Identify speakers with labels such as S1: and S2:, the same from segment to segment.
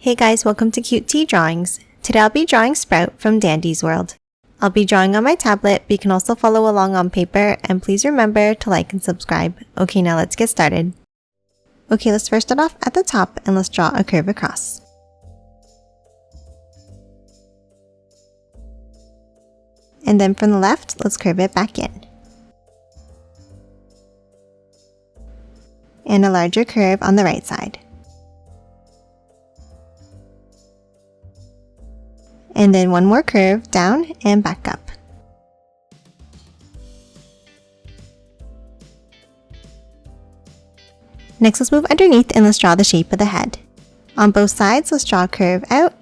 S1: Hey guys, welcome to Cute Tea Drawings. Today I'll be drawing Sprout from Dandy's World. I'll be drawing on my tablet, but you can also follow along on paper, and please remember to like and subscribe. Okay, now let's get started. Okay, let's first start off at the top and let's draw a curve across. And then from the left, let's curve it back in. And a larger curve on the right side. And then one more curve down and back up. Next, let's move underneath and let's draw the shape of the head. On both sides, let's draw a curve out.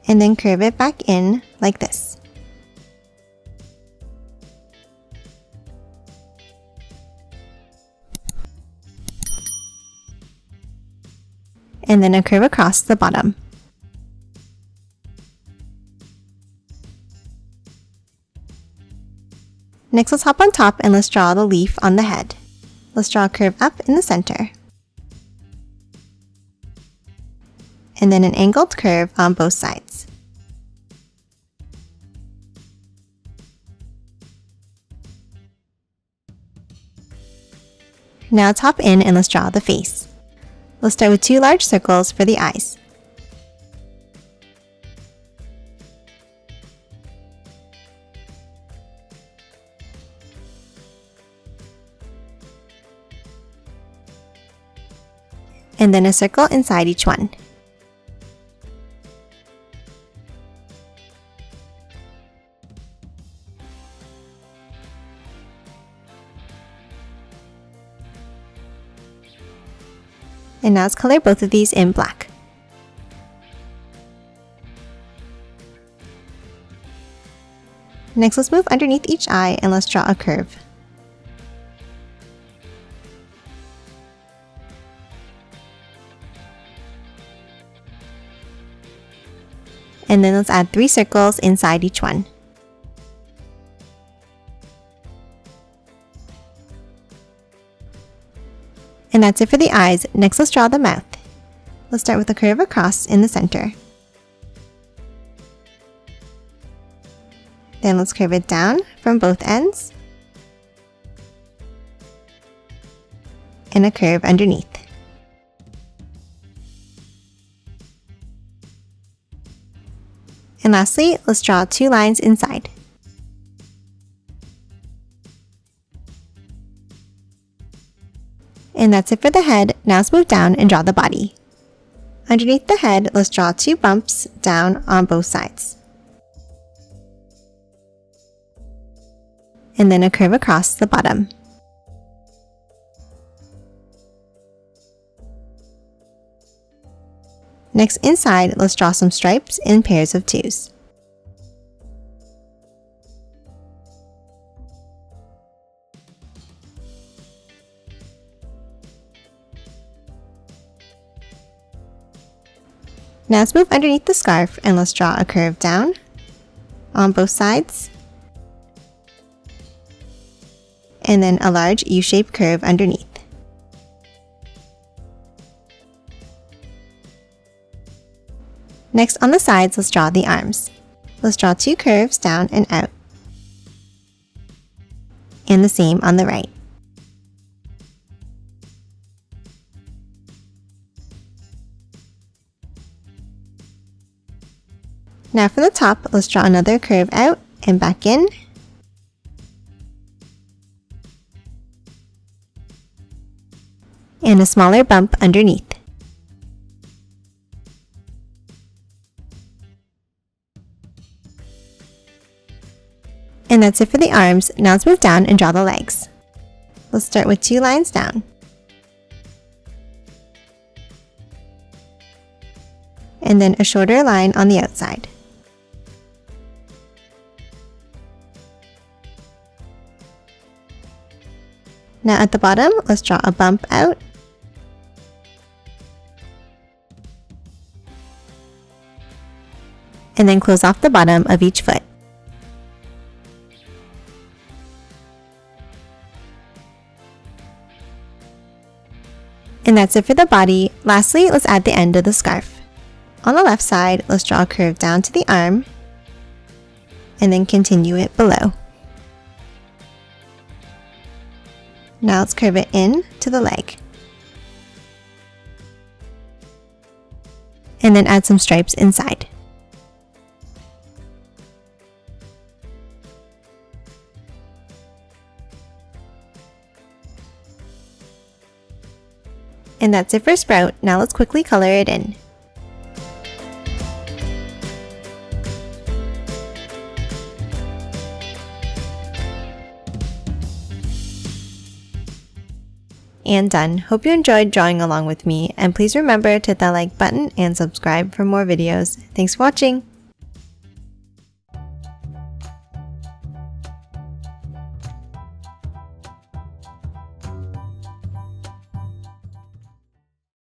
S1: And then curve it back in like this. And then a curve across the bottom. Next, let's hop on top and let's draw the leaf on the head. Let's draw a curve up in the center. And then an angled curve on both sides. Now let's hop in and let's draw the face. Let's start with two large circles for the eyes. And then a circle inside each one. And now let's color both of these in black. Next, let's move underneath each eye and let's draw a curve. And then let's add 3 circles inside each one. And that's it for the eyes. Next, let's draw the mouth. Let's start with a curve across in the center. Then let's curve it down from both ends. And a curve underneath. And lastly, let's draw 2 lines inside. And that's it for the head. Now let's move down and draw the body. Underneath the head, let's draw 2 bumps down on both sides. And then a curve across the bottom. Next, inside, let's draw some stripes in pairs of 2s. Now let's move underneath the scarf and let's draw a curve down on both sides. And then a large U-shaped curve underneath. Next, on the sides, let's draw the arms. Let's draw 2 curves down and out. And the same on the right. Now for the top, let's draw another curve out and back in. And a smaller bump underneath. And that's it for the arms. Now let's move down and draw the legs. Let's start with 2 lines down. And then a shorter line on the outside. Now at the bottom, let's draw a bump out. And then close off the bottom of each foot. And that's it for the body. Lastly, let's add the end of the scarf. On the left side, let's draw a curve down to the arm and then continue it below. Now let's curve it in to the leg. And then add some stripes inside. And that's it for Sprout. Now let's quickly color it in. And done. Hope you enjoyed drawing along with me, and please remember to hit that like button and subscribe for more videos. Thanks for watching!